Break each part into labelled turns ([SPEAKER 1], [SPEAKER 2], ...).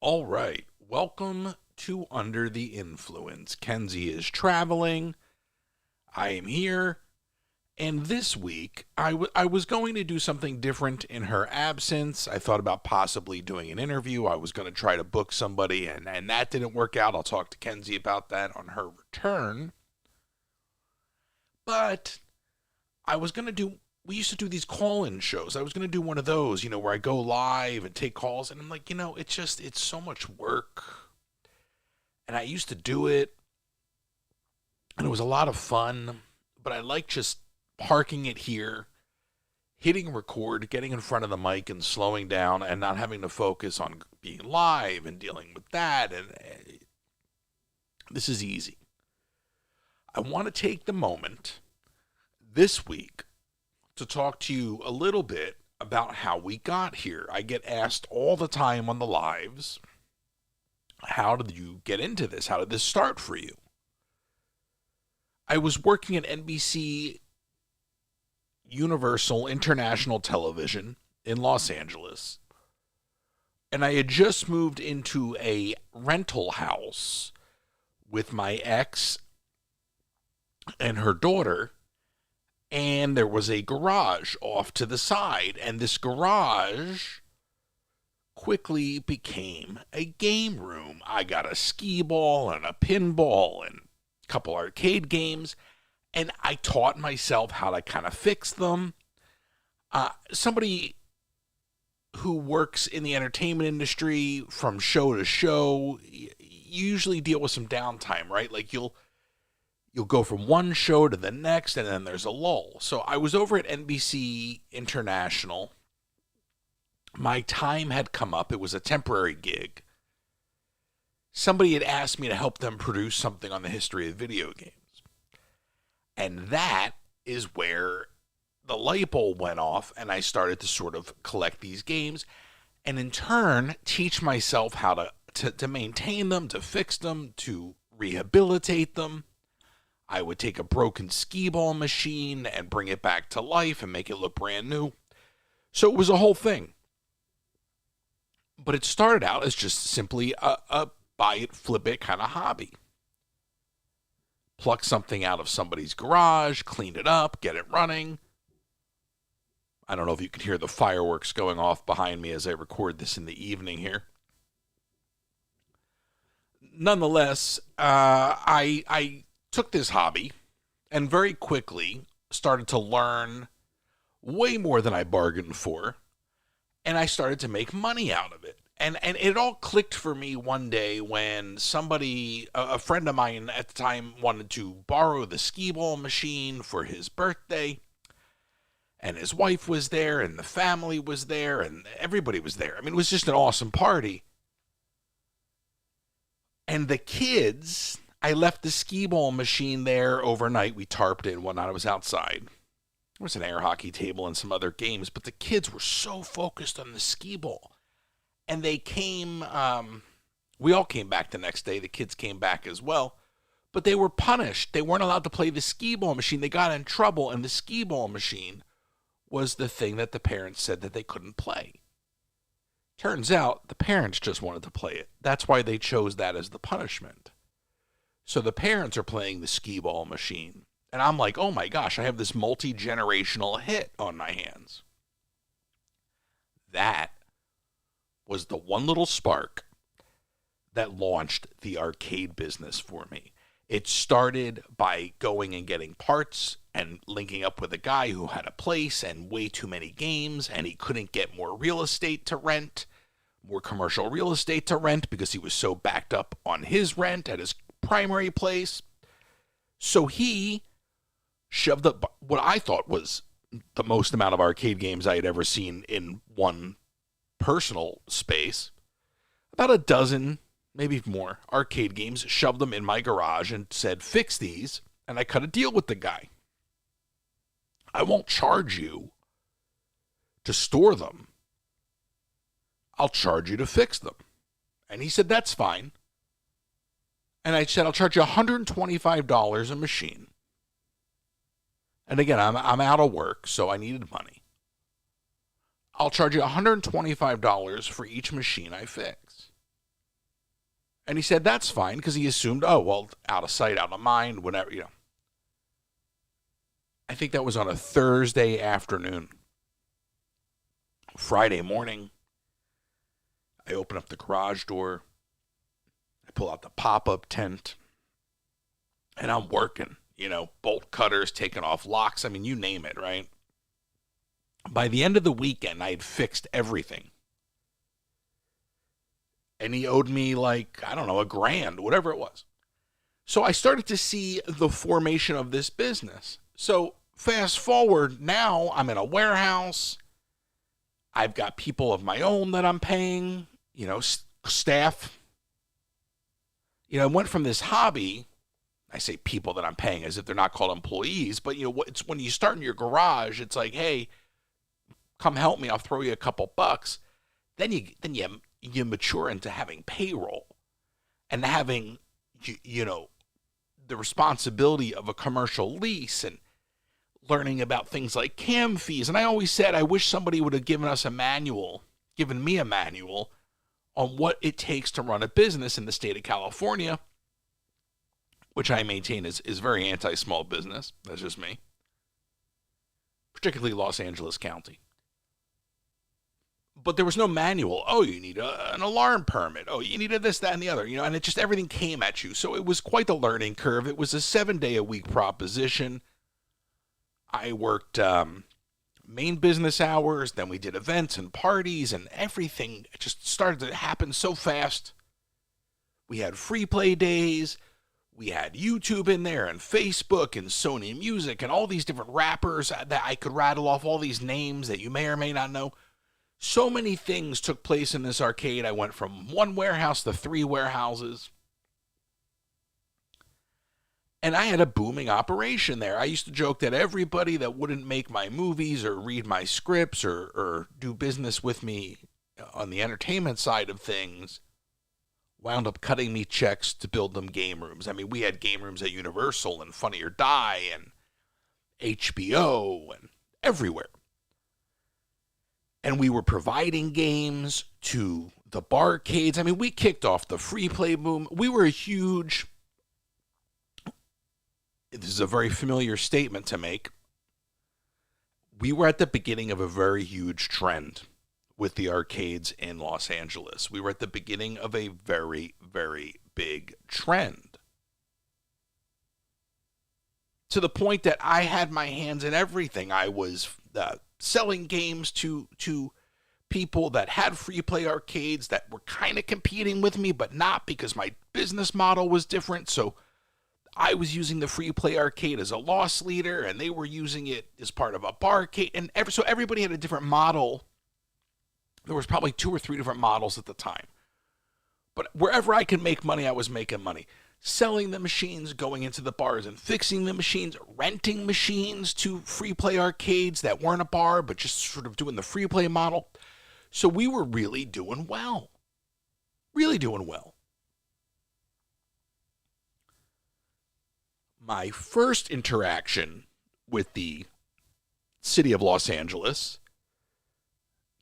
[SPEAKER 1] All right. Welcome to Under the Influence. Kenzie is traveling. I am here. And this week, I was going to do something different in her absence. I thought about possibly doing an interview. I was going to try to book somebody, and that didn't work out. I'll talk to Kenzie about that on her return. But I was going to do, we used to do these call in shows. I was going to do one of those, where I go live and take calls. And I'm like, it's so much work. And I used to do it, and it was a lot of fun, but I like just parking it here, hitting record, getting in front of the mic and slowing down and not having to focus on being live and dealing with that. And this is easy. I want to take the moment this week to talk to you a little bit about how we got here. I get asked all the time on the lives, how did you get into this? How did this start for you? I was working at NBC Universal International Television in Los Angeles, and I had just moved into a rental house with my ex and her daughter, and there was a garage off to the side, and this garage quickly became a game room. I got a skee ball and a pinball and a couple arcade games, and I taught myself how to kind of fix them. Somebody who works in the entertainment industry from show to show, you usually deal with some downtime, right? Like you'll go from one show to the next, and then there's a lull. So I was over at NBC International. My time had come up. It was a temporary gig. Somebody had asked me to help them produce something on the history of video games. And that is where the light bulb went off, and I started to sort of collect these games and in turn teach myself how to maintain them, to fix them, to rehabilitate them. I would take a broken skee ball machine and bring it back to life and make it look brand new. So it was a whole thing. But it started out as just simply a buy it, flip it kind of hobby. Pluck something out of somebody's garage, clean it up, get it running. I don't know if you can hear the fireworks going off behind me as I record this in the evening here. Nonetheless, I took this hobby and very quickly started to learn way more than I bargained for, and I started to make money out of it. And it all clicked for me one day when somebody, a friend of mine at the time, wanted to borrow the skee ball machine for his birthday. And his wife was there, and the family was there, and everybody was there. I mean, it was just an awesome party. And the kids, I left the skee ball machine there overnight. We tarped it and whatnot. I was outside. There was an air hockey table and some other games, but the kids were so focused on the skee ball. And they came, we all came back the next day. The kids came back as well. But they were punished. They weren't allowed to play the skee ball machine. They got in trouble, and the skee ball machine was the thing that the parents said that they couldn't play. Turns out the parents just wanted to play it. That's why they chose that as the punishment. So the parents are playing the skee ball machine. And I'm like, oh my gosh, I have this multi-generational hit on my hands. That was the one little spark that launched the arcade business for me. It started by going and getting parts and linking up with a guy who had a place and way too many games, and he couldn't get more real estate to rent, more commercial real estate to rent because he was so backed up on his rent at his primary place. So he shoved up what I thought was the most amount of arcade games I had ever seen in one personal space. About a dozen, maybe more, arcade games, shoved them in my garage and said, fix these, and I cut a deal with the guy. I won't charge you to store them. I'll charge you to fix them. And he said, that's fine. And I said, I'll charge you $125 a machine. And again, I'm out of work, so I needed money. I'll charge you $125 for each machine I fix. And he said, that's fine, because he assumed, oh, well, out of sight, out of mind, whatever, I think that was on a Thursday afternoon. Friday morning, I open up the garage door. I pull out the pop-up tent. And I'm working, bolt cutters, taking off locks. I mean, you name it, right? By the end of the weekend, I had fixed everything. And he owed me like, I don't know, $1,000, whatever it was. So I started to see the formation of this business. So fast forward, now I'm in a warehouse. I've got people of my own that I'm paying, staff. I went from this hobby, I say people that I'm paying as if they're not called employees, but it's when you start in your garage, it's like, hey, come help me, I'll throw you a couple bucks. Then you mature into having payroll and having, the responsibility of a commercial lease and learning about things like cam fees. And I always said, I wish somebody would have given me a manual on what it takes to run a business in the state of California, which I maintain is very anti-small business. That's just me. Particularly Los Angeles County. But there was no manual. Oh, you need an alarm permit. Oh, you needed this, that, and the other. And it just, everything came at you. So it was quite the learning curve. It was a 7-day-a-week proposition. I worked main business hours. Then we did events and parties, and everything just started to happen so fast. We had free play days. We had YouTube in there and Facebook and Sony Music and all these different rappers that I could rattle off all these names that you may or may not know. So many things took place in this arcade. I went from 1 warehouse to 3 warehouses. And I had a booming operation there. I used to joke that everybody that wouldn't make my movies or read my scripts or do business with me on the entertainment side of things wound up cutting me checks to build them game rooms. I mean, we had game rooms at Universal and Funny or Die and HBO and everywhere. And we were providing games to the barcades. I mean, we kicked off the free play boom. We were a huge, this is a very familiar statement to make, we were at the beginning of a very huge trend with the arcades in Los Angeles. We were at the beginning of a very, very big trend. To the point that I had my hands in everything. I was selling games to people that had free play arcades that were kind of competing with me, but not, because my business model was different. So I was using the free play arcade as a loss leader, and they were using it as part of a barcade. And so everybody had a different model. There was probably 2 or 3 different models at the time. But wherever I could make money, I was making money. Selling the machines, going into the bars and fixing the machines, renting machines to free play arcades that weren't a bar, but just sort of doing the free play model. So we were really doing well. Really doing well. My first interaction with the city of Los Angeles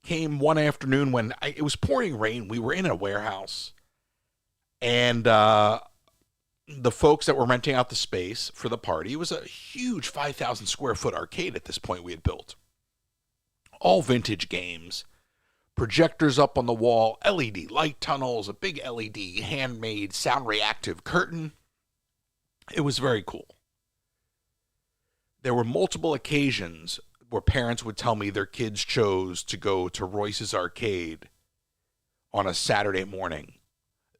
[SPEAKER 1] came one afternoon when it was pouring rain. We were in a warehouse, and the folks that were renting out the space for the party, it was a huge 5,000 square foot arcade at this point we had built. All vintage games, projectors up on the wall, LED light tunnels, a big LED handmade sound reactive curtain. It was very cool. There were multiple occasions where parents would tell me their kids chose to go to Royce's Arcade on a Saturday morning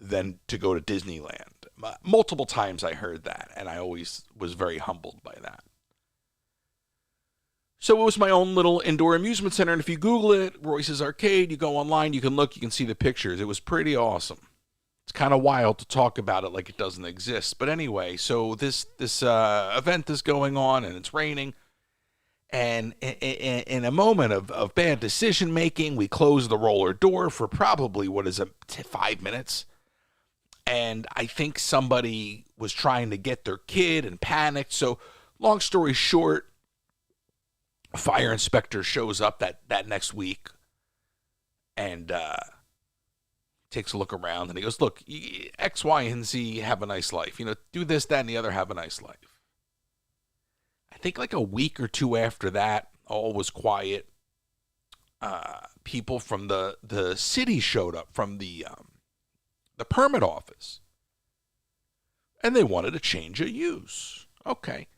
[SPEAKER 1] than to go to Disneyland. Multiple times I heard that, and I always was very humbled by that. So it was my own little indoor amusement center, and if you Google it, Royce's Arcade, you go online, you can look, you can see the pictures. It was pretty awesome. It's kind of wild to talk about it like it doesn't exist. But anyway, so this event is going on, and it's raining. And in a moment of bad decision making, we close the roller door for probably 5 minutes. And I think somebody was trying to get their kid and panicked. So long story short, a fire inspector shows up that next week and takes a look around, and he goes, look, X, Y, and Z have a nice life. Do this, that, and the other, have a nice life. I think like a week or two after that, all was quiet. People from the city showed up from the permit office, and they wanted a change of use. Okay.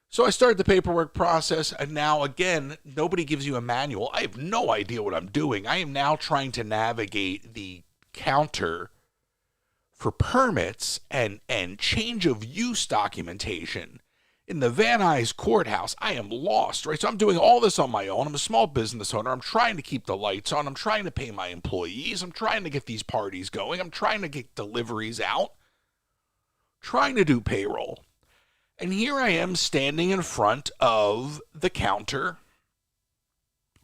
[SPEAKER 1] So I started the paperwork process, and now, again, nobody gives you a manual. I have no idea what I'm doing. I am now trying to navigate the counter for permits and change of use documentation in the Van Nuys courthouse. I am lost, right? So I'm doing all this on my own. I'm a small business owner. I'm trying to keep the lights on. I'm trying to pay my employees. I'm trying to get these parties going. I'm trying to get deliveries out. Trying to do payroll. And here I am standing in front of the counter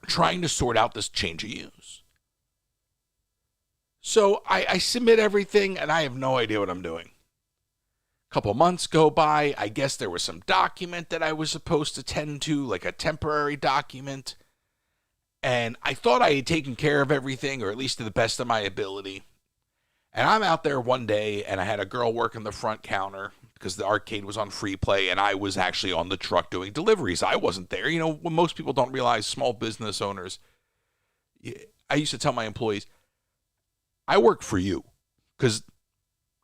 [SPEAKER 1] trying to sort out this change of use. So I submit everything, and I have no idea what I'm doing. A couple months go by. I guess there was some document that I was supposed to tend to, like a temporary document. And I thought I had taken care of everything, or at least to the best of my ability. And I'm out there one day, and I had a girl working the front counter because the arcade was on free play, and I was actually on the truck doing deliveries. I wasn't there. When most people don't realize, small business owners, I used to tell my employees, I work for you, because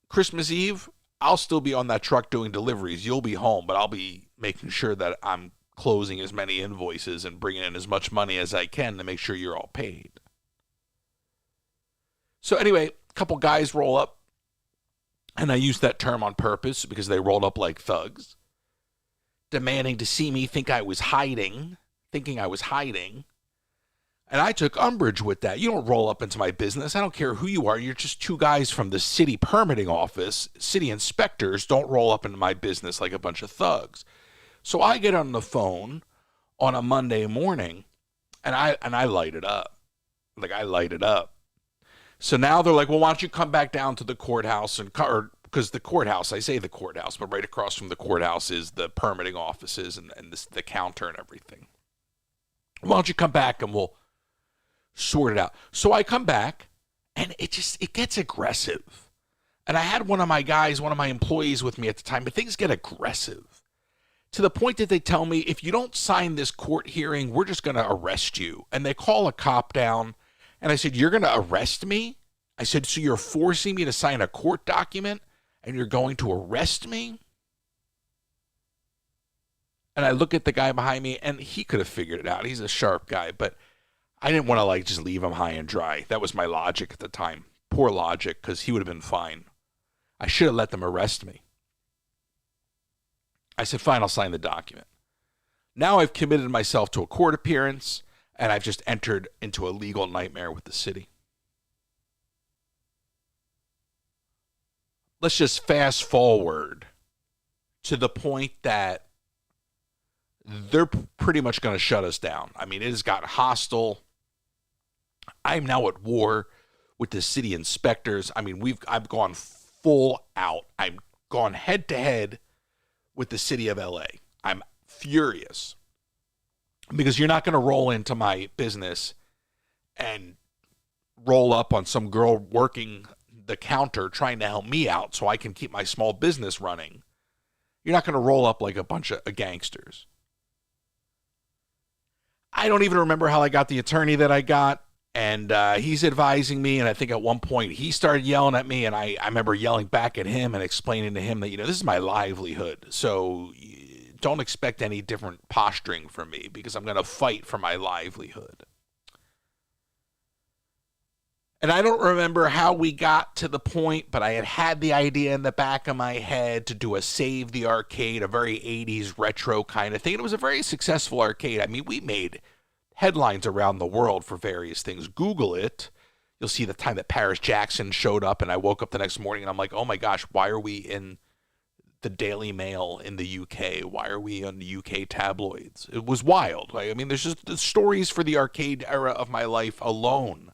[SPEAKER 1] Christmas Eve, I'll still be on that truck doing deliveries. You'll be home, but I'll be making sure that I'm closing as many invoices and bringing in as much money as I can to make sure you're all paid. So anyway, a couple guys roll up, and I use that term on purpose because they rolled up like thugs, demanding to see me, thinking I was hiding. And I took umbrage with that. You don't roll up into my business. I don't care who you are. You're just two guys from the city permitting office. City inspectors don't roll up into my business like a bunch of thugs. So I get on the phone on a Monday morning, and I light it up. I light it up. So now they're like, well, why don't you come back down to the courthouse, because the courthouse, I say the courthouse, but right across from the courthouse is the permitting offices and the counter and everything. Why don't you come back and we'll sort it out? So I come back, and it gets aggressive. And I had one of my employees with me at the time, but things get aggressive to the point that they tell me, if you don't sign this court hearing, we're just going to arrest you. And they call a cop down. And I said, you're going to arrest me? I said, so you're forcing me to sign a court document and you're going to arrest me? And I look at the guy behind me, and he could have figured it out. He's a sharp guy, but I didn't want to just leave him high and dry. That was my logic at the time. Poor logic, because he would have been fine. I should have let them arrest me. I said, fine, I'll sign the document. Now I've committed myself to a court appearance, and I've just entered into a legal nightmare with the city. Let's just fast forward to the point that they're pretty much going to shut us down. I mean, it has got hostile. I'm now at war with the city inspectors. I mean, I've gone full out. I've gone head to head with the city of LA. I'm furious. Because you're not going to roll into my business and roll up on some girl working the counter trying to help me out so I can keep my small business running. You're not going to roll up like a bunch of gangsters. I don't even remember how I got the attorney that I got, and he's advising me, and I think at one point he started yelling at me, and I remember yelling back at him and explaining to him that, this is my livelihood, so don't expect any different posturing from me because I'm going to fight for my livelihood. And I don't remember how we got to the point, but I had the idea in the back of my head to do a Save the Arcade, a very 80s retro kind of thing. It was a very successful arcade. I mean, we made headlines around the world for various things. Google it. You'll see the time that Paris Jackson showed up, and I woke up the next morning and I'm like, oh my gosh, why are we in the Daily Mail in the UK? Why are we on the UK tabloids? It was wild. I mean, there's just the stories for the arcade era of my life alone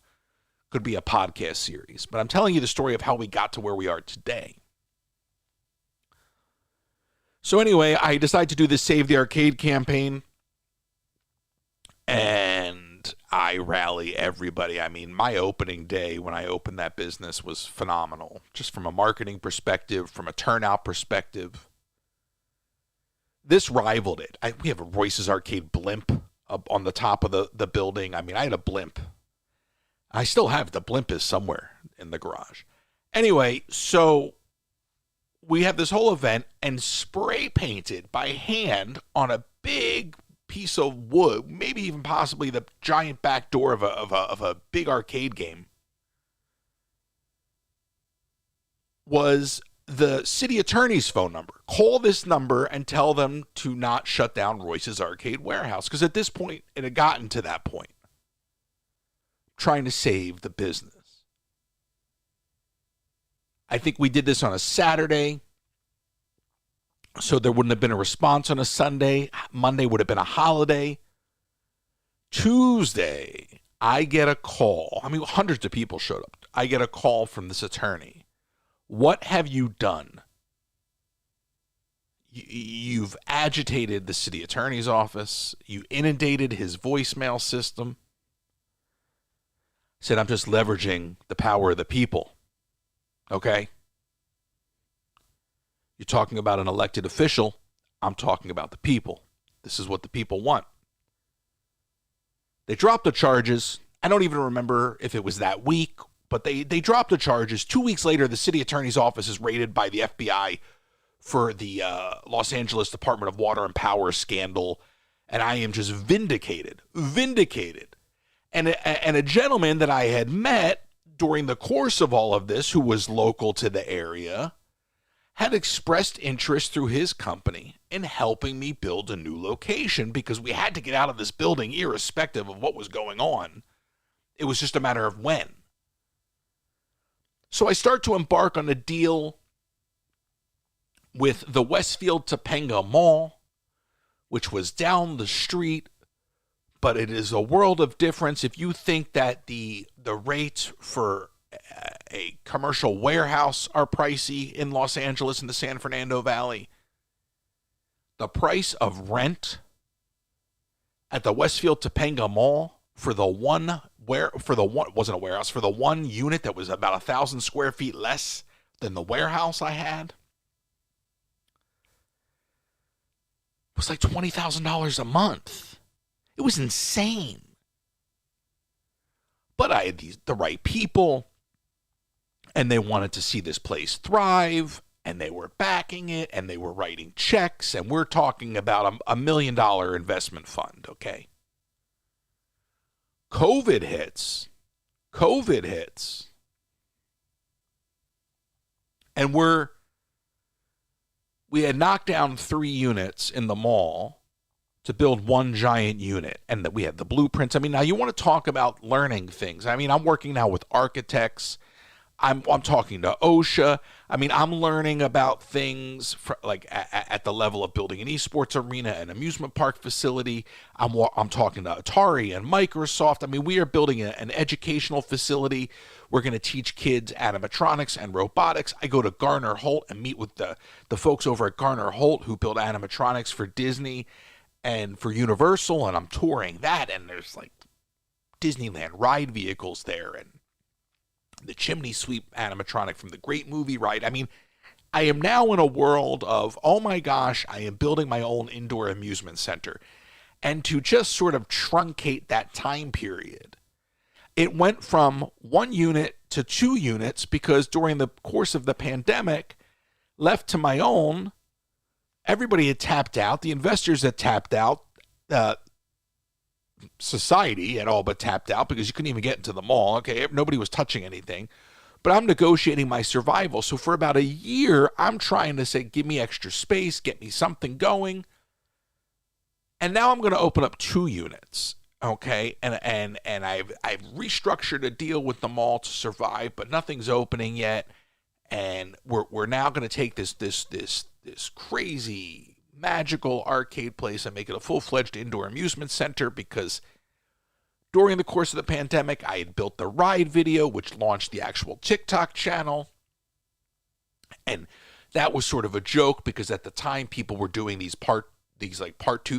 [SPEAKER 1] could be a podcast series. But I'm telling you the story of how we got to where we are today. So anyway, I decided to do this Save the Arcade campaign. And I rally everybody. I mean, my opening day when I opened that business was phenomenal, just from a marketing perspective, from a turnout perspective. This rivaled it. We have a Royce's Arcade blimp up on the top of the building. I mean, I had a blimp. I still have the blimp is somewhere in the garage. Anyway, so we have this whole event and spray painted by hand on a big piece of wood, maybe even possibly the giant back door of a big arcade game, was the city attorney's phone number. Call this number and tell them to not shut down Royce's Arcade Warehouse. Because at this point, it had gotten to that point. Trying to save the business. I think we did this on a Saturday, so there wouldn't have been a response on a Sunday. Monday would have been a holiday. Tuesday, I get a call. I mean, hundreds of people showed up. I get a call from this attorney. What have you done? You've agitated the city attorney's office. You inundated his voicemail system. Said, I'm just leveraging the power of the people. Okay? You're talking about an elected official. I'm talking about the people. This is what the people want. They dropped the charges. I don't even remember if it was that week, but they dropped the charges. 2 weeks later, the city attorney's office is raided by the FBI for the Los Angeles Department of Water and Power scandal, and I am just vindicated. And a gentleman that I had met during the course of all of this, who was local to the area, had expressed interest through his company in helping me build a new location because we had to get out of this building irrespective of what was going on. It was just a matter of when. So I start to embark on a deal with the Westfield Topanga Mall, which was down the street, but it is a world of difference. If you think that the rates for a commercial warehouse are pricey in Los Angeles in the San Fernando Valley, the price of rent at the Westfield Topanga Mall for the one unit that was about 1,000 square feet less than the warehouse I had was like $20,000 a month. It was insane. But I had the right people, and they wanted to see this place thrive, and they were backing it, and they were writing checks, and we're talking about $1 million investment fund, okay? COVID hits, and we had knocked down 3 units in the mall to build one giant unit, and that we had the blueprints. I mean, now you want to talk about learning things. I mean, I'm working now with architects. I'm talking to OSHA. I mean, I'm learning about things like at the level of building an esports arena, an amusement park facility. I'm talking to Atari and Microsoft. I mean, we are building an educational facility. We're going to teach kids animatronics and robotics. I go to Garner Holt and meet with the folks over at Garner Holt who build animatronics for Disney and for Universal, and I'm touring that, and there's like Disneyland ride vehicles there, and the chimney sweep animatronic from the Great Movie Ride. I mean, I am now in a world of, oh my gosh, I am building my own indoor amusement center. And to just sort of truncate that time period, it went from 1 unit to 2 units because during the course of the pandemic, left to my own, everybody had tapped out. The investors had tapped out. Society had all but tapped out because you couldn't even get into the mall. Okay, nobody was touching anything. But I'm negotiating my survival. So for about a year, I'm trying to say, give me extra space, get me something going. And now I'm going to open up 2 units. Okay, and I've restructured a deal with the mall to survive, but nothing's opening yet. And we're now going to take this crazy magical arcade place and make it a full-fledged indoor amusement center because during the course of the pandemic, I had built the ride video, which launched the actual TikTok channel. And that was sort of a joke because at the time people were doing these part 2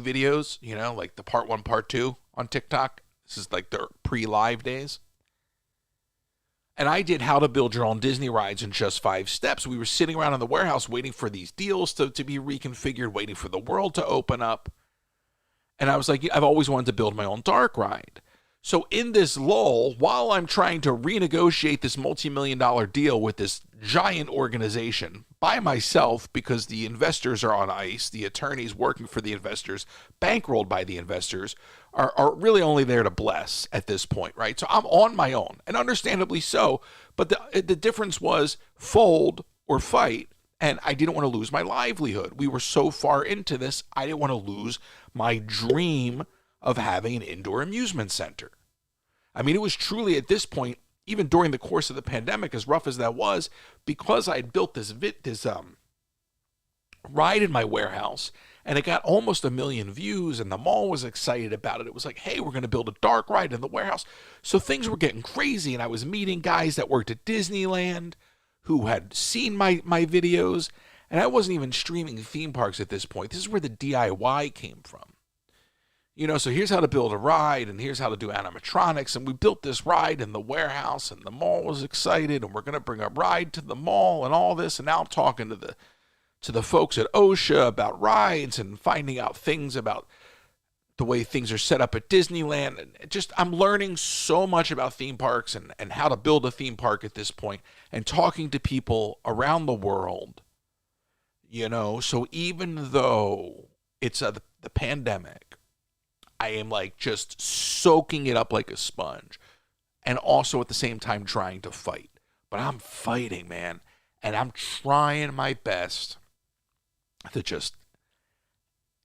[SPEAKER 1] videos, you know, like the part 1, part 2 on TikTok. This is like the pre-live days. And I did how to build your own Disney rides in just 5 steps. We were sitting around in the warehouse waiting for these deals to be reconfigured, waiting for the world to open up. And I was like, I've always wanted to build my own dark ride. So in this lull, while I'm trying to renegotiate this multi-million-dollar deal with this giant organization by myself, because the investors are on ice, the attorneys working for the investors, bankrolled by the investors, are really only there to bless at this point, right? So I'm on my own, and understandably so. But the difference was fold or fight, and I didn't want to lose my livelihood. We were so far into this, I didn't want to lose my dream of having an indoor amusement center. I mean, it was truly at this point, even during the course of the pandemic, as rough as that was, because I had built this ride in my warehouse, and it got almost 1 million views, and the mall was excited about it. It was like, hey, we're going to build a dark ride in the warehouse. So things were getting crazy, and I was meeting guys that worked at Disneyland who had seen my videos, and I wasn't even streaming theme parks at this point. This is where the DIY came from. So here's how to build a ride, and here's how to do animatronics, and we built this ride in the warehouse, and the mall was excited, and we're going to bring a ride to the mall and all this, and now I'm talking to the folks at OSHA about rides and finding out things about the way things are set up at Disneyland. And I'm learning so much about theme parks and how to build a theme park at this point, and talking to people around the world, So even though it's the pandemic, I am like just soaking it up like a sponge, and also at the same time trying to fight. But I'm fighting, man, and I'm trying my best to just,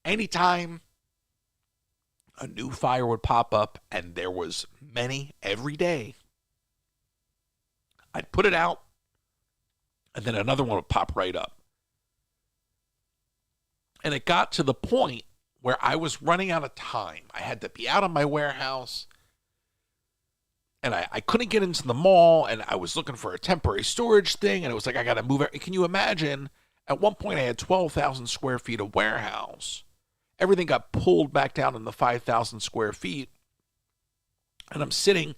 [SPEAKER 1] anytime a new fire would pop up, and there was many every day, I'd put it out, and then another one would pop right up. And it got to the point where I was running out of time. I had to be out of my warehouse, and I couldn't get into the mall, and I was looking for a temporary storage thing, and it was like, I got to move it. Can you imagine? At one point, I had 12,000 square feet of warehouse. Everything got pulled back down in the 5,000 square feet, and I'm sitting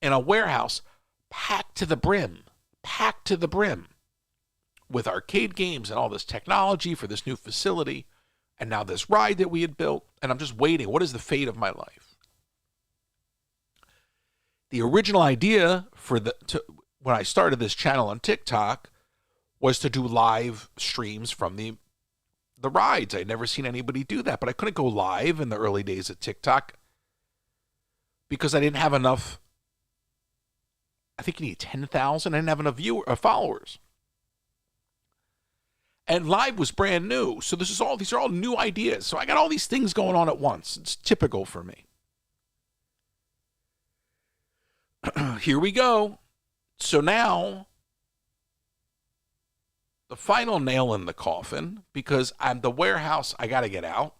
[SPEAKER 1] in a warehouse packed to the brim, with arcade games and all this technology for this new facility. And now this ride that we had built, and I'm just waiting. What is the fate of my life? The original idea when I started this channel on TikTok was to do live streams from the rides. I'd never seen anybody do that, but I couldn't go live in the early days of TikTok because I didn't have enough. I think you need 10,000. I didn't have enough followers. And live was brand new. So these are all new ideas. So I got all these things going on at once. It's typical for me. Here we go. So now, the final nail in the coffin, because I'm the warehouse, I got to get out.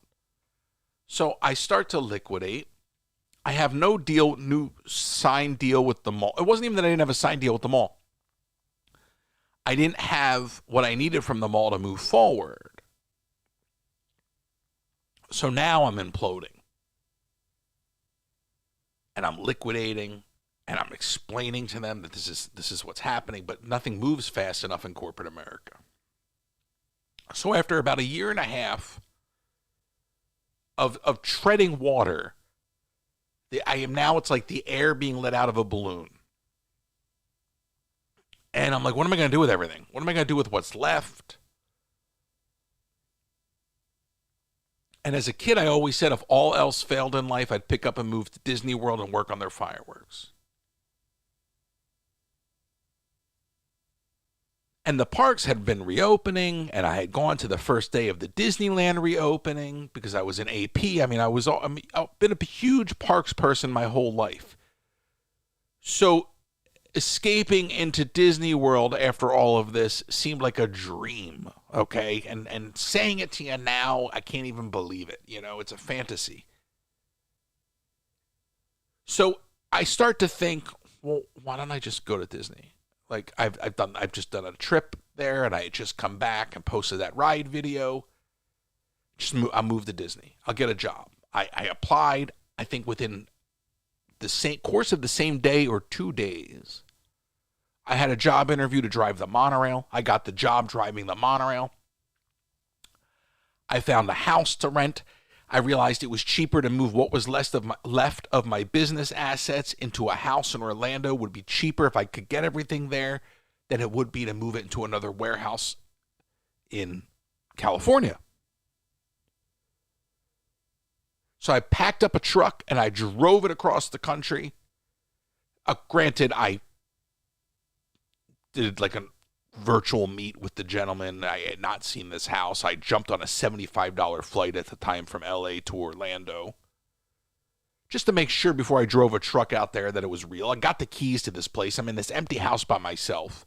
[SPEAKER 1] So I start to liquidate. I have no new signed deal with the mall. It wasn't even that I didn't have a signed deal with the mall. I didn't have what I needed from the mall to move forward. So now I'm imploding. And I'm liquidating, and I'm explaining to them that this is what's happening, but nothing moves fast enough in corporate America. So after about 1.5 years of treading water, it's like the air being let out of a balloon. And I'm like, what am I going to do with everything? What am I going to do with what's left? And as a kid, I always said if all else failed in life, I'd pick up and move to Disney World and work on their fireworks. And the parks had been reopening, and I had gone to the first day of the Disneyland reopening because I was in AP. I've been a huge parks person my whole life. So escaping into Disney World after all of this seemed like a dream, okay? And saying it to you now, I can't even believe it. It's a fantasy. So I start to think, well, why don't I just go to Disney? Like I've just done a trip there, and I just come back and posted that ride video. I'll move to Disney. I'll get a job. I applied. I think within the same day or 2 days, I had a job interview to drive the monorail. I got the job driving the monorail. I found a house to rent. I realized it was cheaper to move what was left of my business assets into a house in Orlando. Would be cheaper if I could get everything there than it would be to move it into another warehouse in California. So I packed up a truck and I drove it across the country. Granted, I did like a virtual meet with the gentleman. I had not seen this house. I jumped on a $75 flight at the time from LA to Orlando just to make sure before I drove a truck out there that it was real. I got the keys to this place. I'm in this empty house by myself.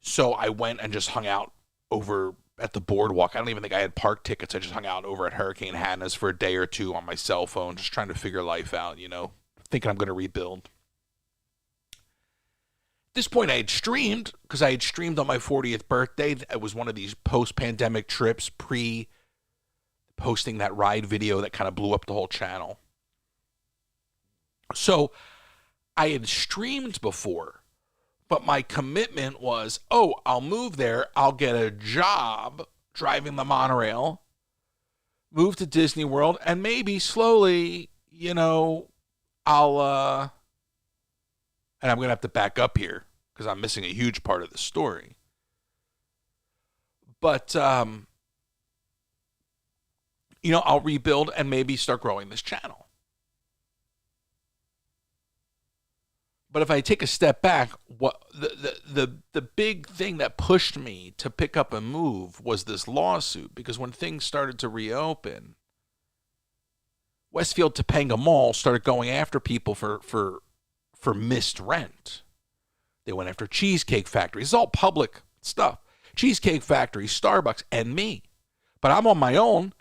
[SPEAKER 1] So I went and just hung out over at the boardwalk. I don't even think I had park tickets. I just hung out over at Hurricane Hannah's for a day or two on my cell phone, just trying to figure life out, thinking I'm going to rebuild. At this point, I had streamed, because I had streamed on my 40th birthday. It was one of these post-pandemic trips, pre-posting that ride video that kind of blew up the whole channel. So I had streamed before, but my commitment was, I'll move there, I'll get a job driving the monorail, move to Disney World, and maybe slowly, I'll, and I'm going to have to back up here because I'm missing a huge part of the story. But, I'll rebuild and maybe start growing this channel. But if I take a step back, what the big thing that pushed me to pick up and move was this lawsuit, because when things started to reopen, Westfield Topanga Mall started going after people for missed rent. They went after Cheesecake Factory. It's all public stuff. Cheesecake Factory, Starbucks, and me. But I'm on my own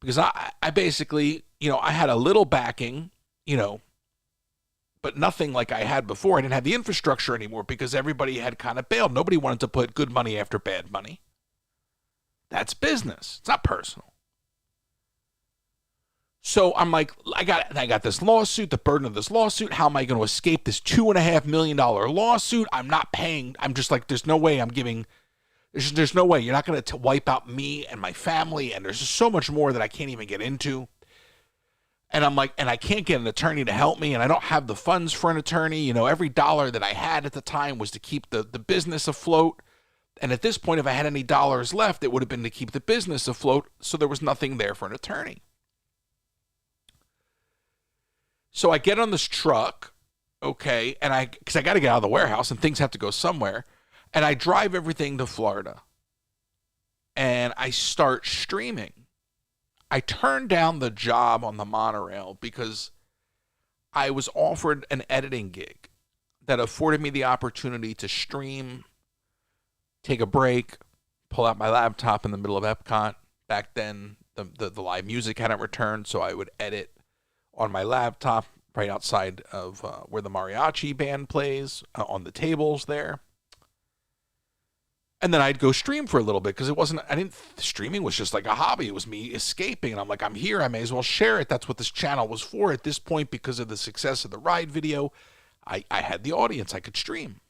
[SPEAKER 1] because I basically, I had a little backing, but nothing like I had before. I didn't have the infrastructure anymore because everybody had kind of bailed. Nobody wanted to put good money after bad money. That's business. It's not personal. So I'm like, I got this lawsuit, the burden of this lawsuit. How am I going to escape this $2.5 million lawsuit? I'm not paying. I'm just like, there's no way I'm giving. There's no way. You're not going to wipe out me and my family. And there's just so much more that I can't even get into. And I'm like, and I can't get an attorney to help me. And I don't have the funds for an attorney. Every dollar that I had at the time was to keep the business afloat. And at this point, if I had any dollars left, it would have been to keep the business afloat. So there was nothing there for an attorney. So I get on this truck, okay, and because I got to get out of the warehouse and things have to go somewhere, and I drive everything to Florida, and I start streaming. I turned down the job on the monorail because I was offered an editing gig that afforded me the opportunity to stream, take a break, pull out my laptop in the middle of Epcot. Back then, the live music hadn't returned, so I would edit on my laptop right outside of where the mariachi band plays, on the tables there. And then I'd go stream for a little bit because streaming was just like a hobby. It was me escaping. And I'm like, I'm here. I may as well share it. That's what this channel was for. At this point, because of the success of the ride video, I had the audience. I could stream.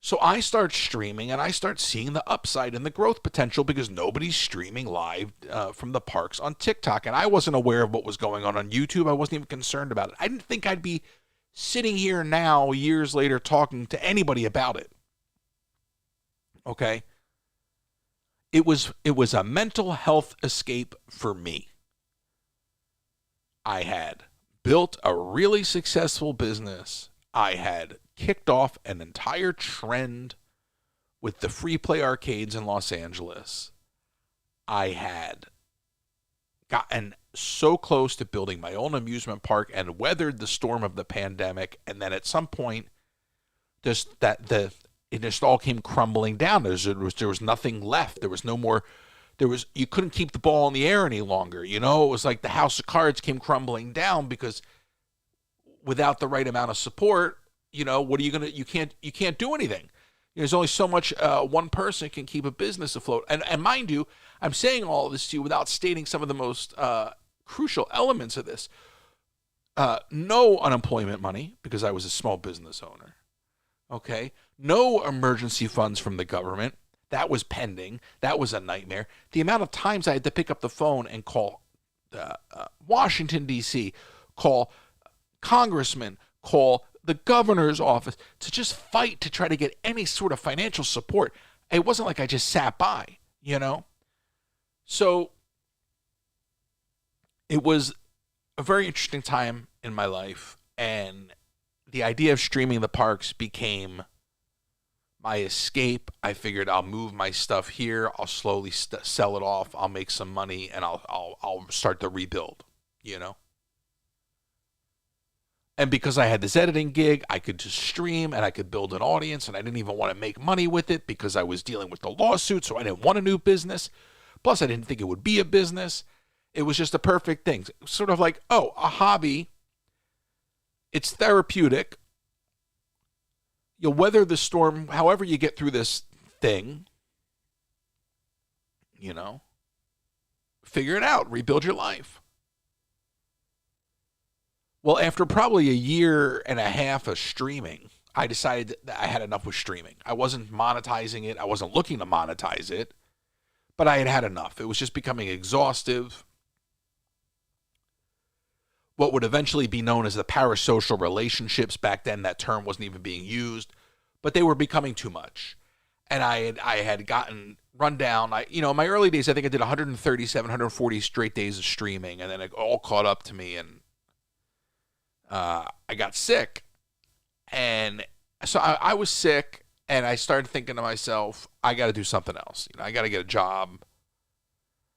[SPEAKER 1] So I start streaming and I start seeing the upside and the growth potential because nobody's streaming live from the parks on TikTok. And I wasn't aware of what was going on YouTube. I wasn't even concerned about it. I didn't think I'd be sitting here now, years later, talking to anybody about it. Okay? It was a mental health escape for me. I had built a really successful business. I had kicked off an entire trend with the free play arcades in Los Angeles. I had gotten so close to building my own amusement park and weathered the storm of the pandemic. And then at some point, it just all came crumbling down. There was nothing left. There was no more. You couldn't keep the ball in the air any longer. It was like the house of cards came crumbling down because without the right amount of support, what are you going to, you can't do anything. There's only so much one person can keep a business afloat. And mind you, I'm saying all of this to you without stating some of the most crucial elements of this. No unemployment money because I was a small business owner. Okay. No emergency funds from the government. That was pending. That was a nightmare. The amount of times I had to pick up the phone and call Washington, D.C., call congressmen, call the governor's office to just fight to try to get any sort of financial support. It wasn't like I just sat by, you know? So it was a very interesting time in my life, and the idea of streaming the parks became my escape. I figured I'll move my stuff here. I'll slowly sell it off. I'll make some money, and I'll start to rebuild, you know? And because I had this editing gig, I could just stream and I could build an audience, and I didn't even want to make money with it because I was dealing with the lawsuit, so I didn't want a new business. Plus, I didn't think it would be a business. It was just a perfect thing. Sort of like, oh, a hobby. It's therapeutic. You'll weather the storm however you get through this thing. You know? Figure it out. Rebuild your life. Well, after probably a year and a half of streaming, I decided that I had enough with streaming. I wasn't monetizing it. I wasn't looking to monetize it. But I had had enough. It was just becoming exhaustive. What would eventually be known as the parasocial relationships. Back then, that term wasn't even being used. But they were becoming too much. And I had gotten run down. In my early days, I think I did 137, 140 straight days of streaming. And then it all caught up to me, and I got sick. And so I was sick, and I started thinking to myself, I got to do something else. I got to get a job.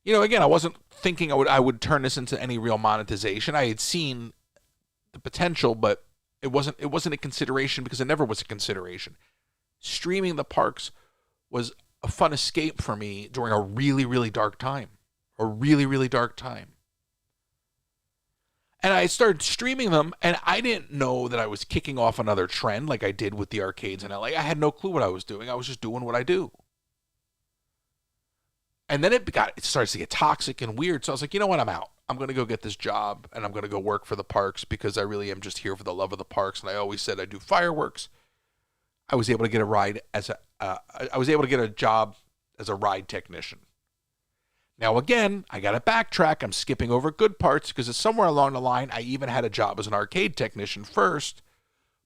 [SPEAKER 1] Again, I wasn't thinking I would turn this into any real monetization. I had seen the potential, but it wasn't a consideration because it never was a consideration. Streaming the parks was a fun escape for me during a really, really dark time. A really, really dark time. And I started streaming them, and I didn't know that I was kicking off another trend like I did with the arcades in LA. I had no clue what I was doing. I was just doing what I do. And then it starts to get toxic and weird. So I was like, you know what? I'm out. I'm going to go get this job, and I'm going to go work for the parks because I really am just here for the love of the parks. And I always said I do fireworks. I was able to get a job as a ride technician. Now, again, I got to backtrack. I'm skipping over good parts because it's somewhere along the line. I even had a job as an arcade technician first,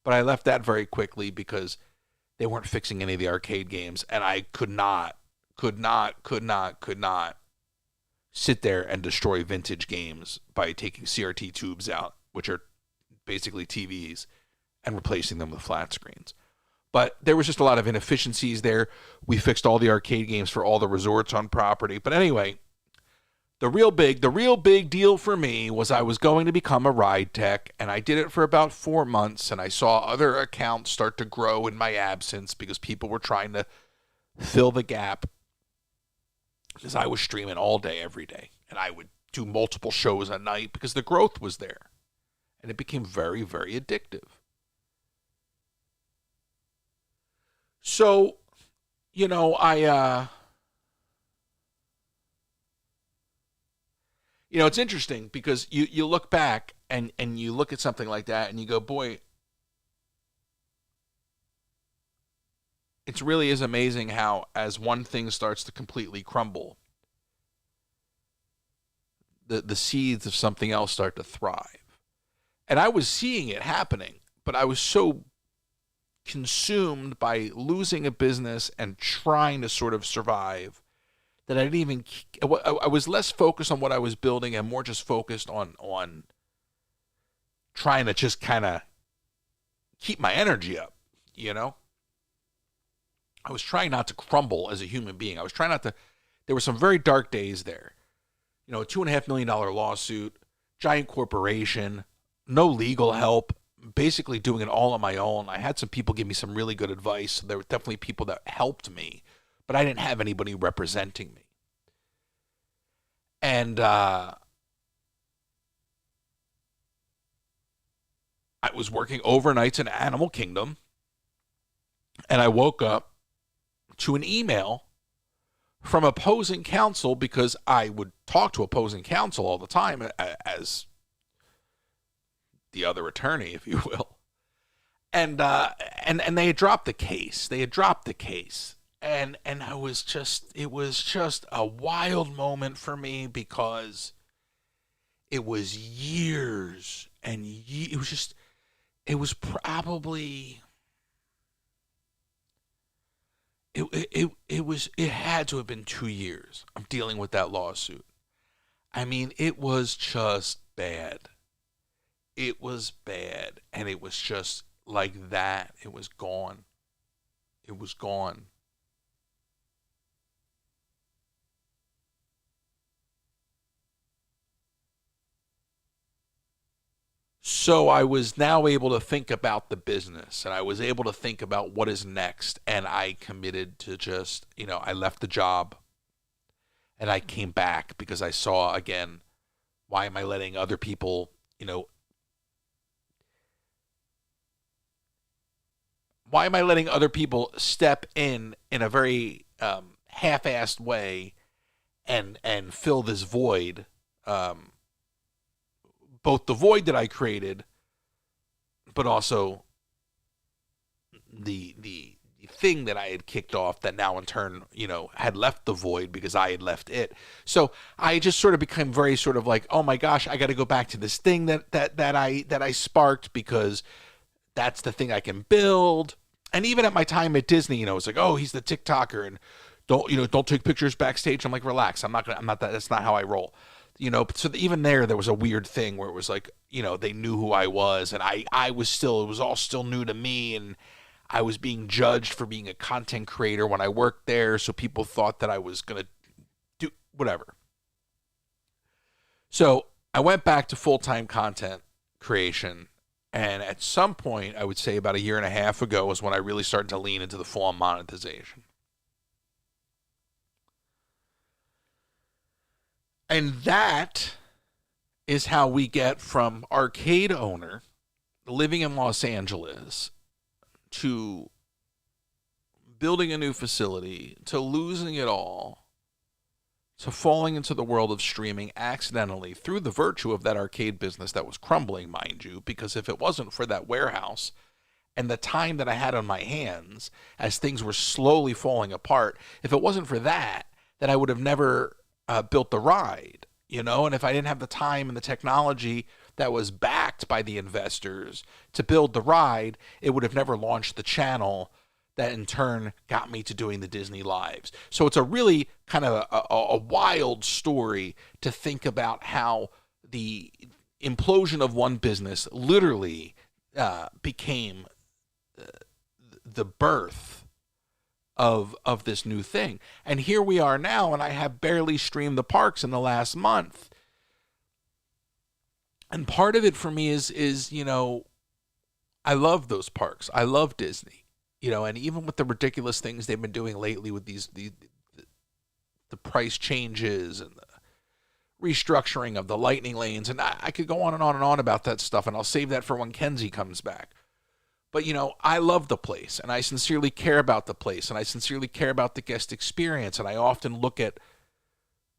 [SPEAKER 1] but I left that very quickly because they weren't fixing any of the arcade games, and I could not sit there and destroy vintage games by taking CRT tubes out, which are basically TVs, and replacing them with flat screens. But there was just a lot of inefficiencies there. We fixed all the arcade games for all the resorts on property. But anyway, the real big deal for me was I was going to become a ride tech, and I did it for about 4 months, and I saw other accounts start to grow in my absence because people were trying to fill the gap because I was streaming all day, every day, and I would do multiple shows a night because the growth was there, and it became very, very addictive. So, it's interesting because you look back and you look at something like that and you go, boy, it really is amazing how as one thing starts to completely crumble, the seeds of something else start to thrive. And I was seeing it happening, but I was so consumed by losing a business and trying to sort of survive that I was less focused on what I was building and more just focused on trying to just kind of keep my energy up, I was trying not to crumble as a human being. I was trying not to, there were some very dark days there. A $2.5 million lawsuit, giant corporation, no legal help, basically doing it all on my own. I had some people give me some really good advice. There were definitely people that helped me, but I didn't have anybody representing me. And I was working overnights in Animal Kingdom, and I woke up to an email from opposing counsel, because I would talk to opposing counsel all the time as the other attorney, if you will. And they had dropped the case. And it was just a wild moment for me, because it was years and it was probably it had to have been 2 years of dealing with that lawsuit. I mean, it was just bad. It was bad, and it was just like that. It was gone. It was gone. So I was now able to think about the business, and I was able to think about what is next. And I committed to just, I left the job and I came back, because I saw again, why am I letting other people, why am I letting other people step in a very half-assed way and fill this void, both the void that I created, but also the thing that I had kicked off that now in turn, had left the void because I had left it. So I just sort of became very sort of like, oh my gosh, I got to go back to this thing that I sparked, because that's the thing I can build. And even at my time at Disney, it's like, oh, he's the TikToker, and don't take pictures backstage. I'm like, relax. I'm not that. That's not how I roll. So even there was a weird thing where it was like, they knew who I was, and I was still, it was all still new to me, and I was being judged for being a content creator when I worked there. So people thought that I was going to do whatever. So I went back to full-time content creation. And at some point, I would say about a year and a half ago, was when I really started to lean into the full monetization. And that is how we get from arcade owner living in Los Angeles to building a new facility to losing it all to falling into the world of streaming accidentally through the virtue of that arcade business that was crumbling, mind you, because if it wasn't for that warehouse and the time that I had on my hands as things were slowly falling apart, if it wasn't for that, then I would have never built the ride, and if I didn't have the time and the technology that was backed by the investors to build the ride, it would have never launched the channel that in turn got me to doing the Disney Lives. So it's a really kind of a wild story to think about how the implosion of one business literally became the birth of this new thing. And here we are now, and I have barely streamed the parks in the last month. And part of it for me is I love those parks. I love Disney. And even with the ridiculous things they've been doing lately with the price changes and the restructuring of the lightning lanes, and I could go on and on and on about that stuff, and I'll save that for when Kenzie comes back. But, I love the place, and I sincerely care about the place, and I sincerely care about the guest experience, and I often look at,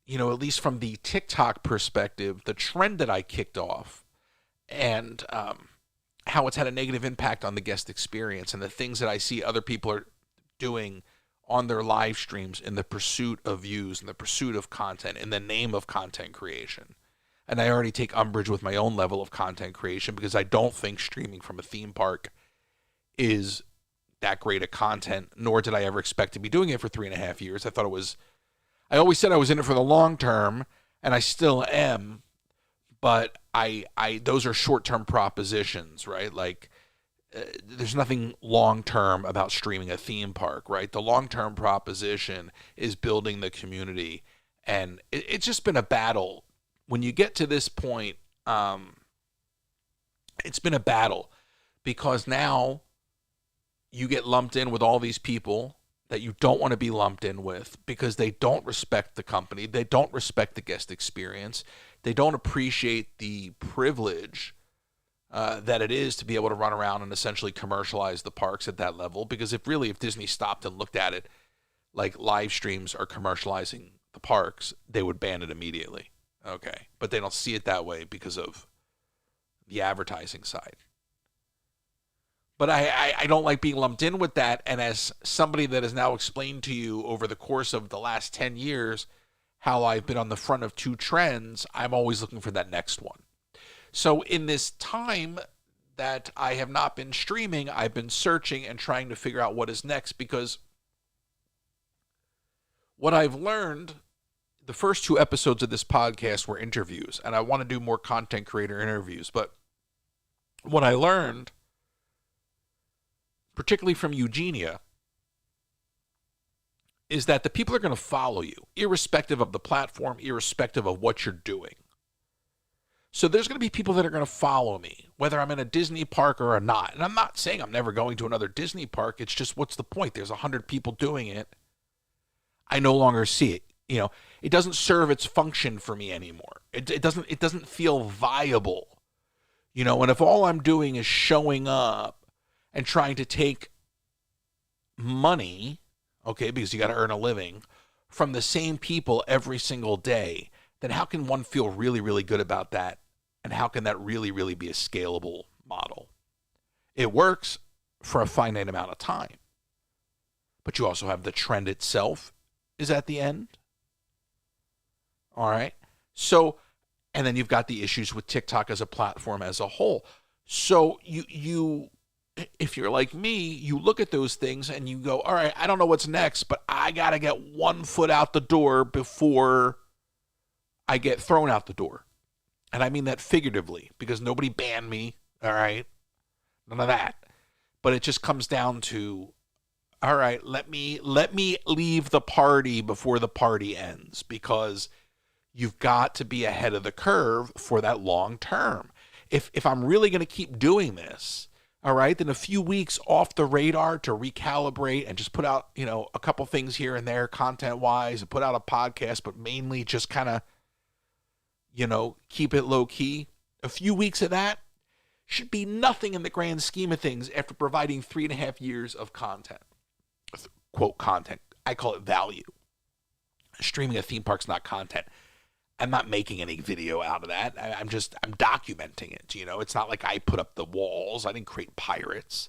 [SPEAKER 1] at least from the TikTok perspective, the trend that I kicked off, and how it's had a negative impact on the guest experience, and the things that I see other people are doing on their live streams in the pursuit of views, in the pursuit of content, in the name of content creation. And I already take umbrage with my own level of content creation, because I don't think streaming from a theme park is that great a content, nor did I ever expect to be doing it for 3.5 years. I always said I was in it for the long term, and I still am, but I those are short-term propositions, right? Like, there's nothing long-term about streaming a theme park, right? The long-term proposition is building the community, and it's just been a battle. When you get to this point, it's been a battle, because now you get lumped in with all these people that you don't want to be lumped in with, because they don't respect the company. They don't respect the guest experience. They don't appreciate the privilege that it is to be able to run around and essentially commercialize the parks at that level. Because if Disney stopped and looked at it like live streams are commercializing the parks, they would ban it immediately. Okay. But they don't see it that way because of the advertising side. But I don't like being lumped in with that. And as somebody that has now explained to you over the course of the last 10 years how I've been on the front of two trends, I'm always looking for that next one. So in this time that I have not been streaming, I've been searching and trying to figure out what is next, because what I've learned, the first two episodes of this podcast were interviews, and I want to do more content creator interviews. But what I learned, particularly from Eugenia, is that the people are going to follow you, irrespective of the platform, irrespective of what you're doing. So there's going to be people that are going to follow me, whether I'm in a Disney park or not. And I'm not saying I'm never going to another Disney park. It's just, what's the point? There's 100 people doing it. I no longer see it. You know, it doesn't serve its function for me anymore. It doesn't feel viable. You know, and if all I'm doing is showing up and trying to take money, okay, because you got to earn a living, from the same people every single day, then how can one feel really, really good about that? And how can that really, really be a scalable model? It works for a finite amount of time. But you also have the trend itself is at the end. All right. So, and then you've got the issues with TikTok as a platform as a whole. So you if you're like me, you look at those things and you go, all right, I don't know what's next, but I got to get 1 foot out the door before I get thrown out the door. And I mean that figuratively, because nobody banned me, all right? None of that. But it just comes down to, all right, let me leave the party before the party ends, because you've got to be ahead of the curve for that long term. If I'm really going to keep doing this, all right, then a few weeks off the radar to recalibrate and just put out, you know, a couple things here and there content-wise, and put out a podcast, but mainly just kind of, you know, keep it low key. A few weeks of that should be nothing in the grand scheme of things after providing 3.5 years of content. Quote, content. I call it value. Streaming a theme park's not content. I'm not making any video out of that. I'm documenting it. You know, it's not like I put up the walls. I didn't create pirates.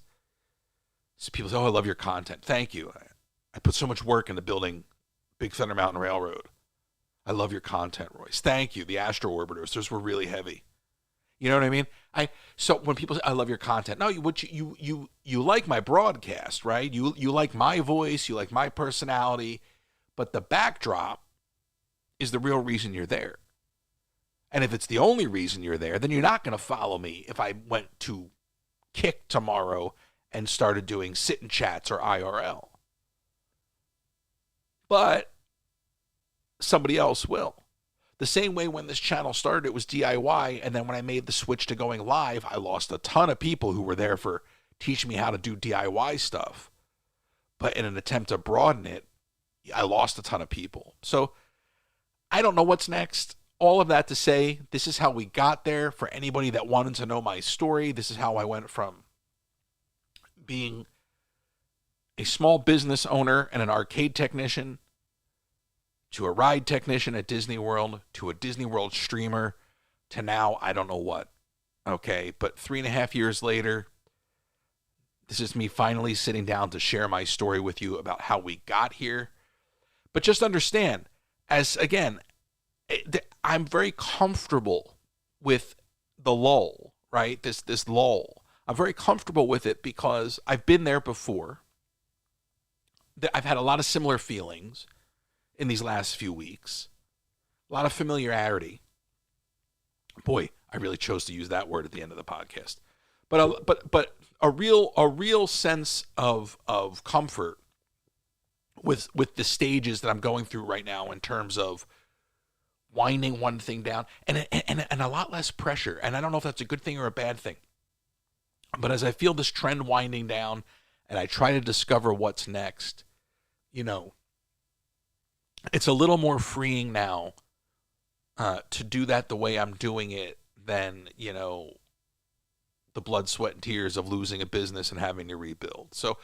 [SPEAKER 1] So people say, oh, I love your content. Thank you. I put so much work into building Big Thunder Mountain Railroad. I love your content, Royce. Thank you. The Astro Orbiters, those were really heavy. You know what I mean? So when people say, I love your content, no, you like my broadcast, right? You like my voice, you like my personality, but the backdrop is the real reason you're there. And if it's the only reason you're there, then you're not going to follow me if I went to Kick tomorrow and started doing sit and chats or IRL. But somebody else will. The same way when this channel started, it was DIY, and then when I made the switch to going live, I lost a ton of people who were there for teaching me how to do DIY stuff. But in an attempt to broaden it, I lost a ton of people. So I don't know what's next. All of that to say, this is how we got there. For anybody that wanted to know my story, this is how I went from being a small business owner and an arcade technician to a ride technician at Disney World, to a Disney World streamer, to now I don't know what. Okay, but 3.5 years later, this is me finally sitting down to share my story with you about how we got here. But just understand, as again, I'm very comfortable with the lull, right? This lull. I'm very comfortable with it because I've been there before. I've had a lot of similar feelings in these last few weeks. A lot of familiarity. Boy, I really chose to use that word at the end of the podcast. But a real sense of comfort with the stages that I'm going through right now in terms of winding one thing down and a lot less pressure. And I don't know if that's a good thing or a bad thing. But as I feel this trend winding down and I try to discover what's next, you know, it's a little more freeing now to do that the way I'm doing it than, you know, the blood, sweat, and tears of losing a business and having to rebuild. So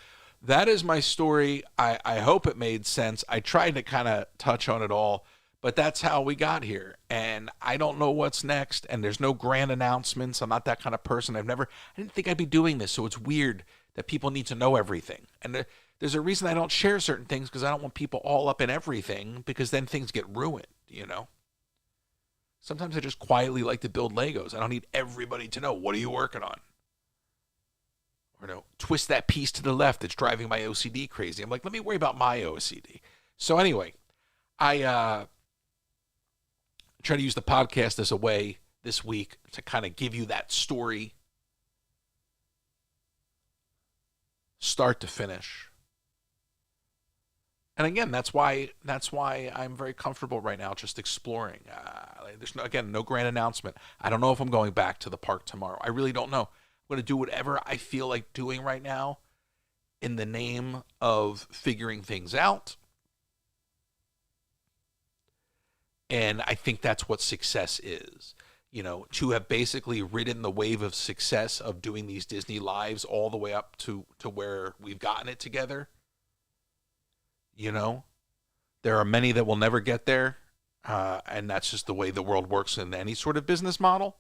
[SPEAKER 1] that is my story. I hope it made sense. I tried to kind of touch on it all, but that's how we got here. And I don't know what's next. And there's no grand announcements. I'm not that kind of person. I didn't think I'd be doing this. So it's weird that people need to know everything. And there's a reason I don't share certain things, because I don't want people all up in everything, because then things get ruined, you know? Sometimes I just quietly like to build Legos. I don't need everybody to know, what are you working on? Or no, twist that piece to the left that's driving my OCD crazy. I'm like, let me worry about my OCD. So anyway, I try to use the podcast as a way this week to kind of give you that story, start to finish. And again, that's why I'm very comfortable right now just exploring. There's no grand announcement. I don't know if I'm going back to the park tomorrow. I really don't know. I'm going to do whatever I feel like doing right now in the name of figuring things out. And I think that's what success is. You know, to have basically ridden the wave of success of doing these Disney lives all the way up to where we've gotten it together. You know, there are many that will never get there. And that's just the way the world works in any sort of business model,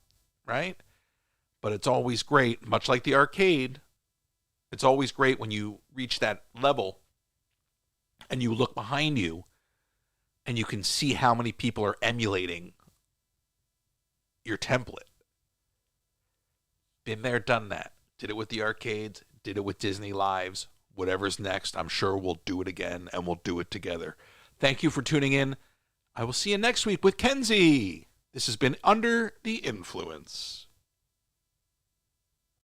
[SPEAKER 1] right? But it's always great, much like the arcade. It's always great when you reach that level and you look behind you and you can see how many people are emulating your template. Been there, done that. Did it with the arcades, did it with Disney Lives. Whatever's next, I'm sure we'll do it again, and we'll do it together. Thank you for tuning in. I will see you next week with Kenzie. This has been Under the Influence.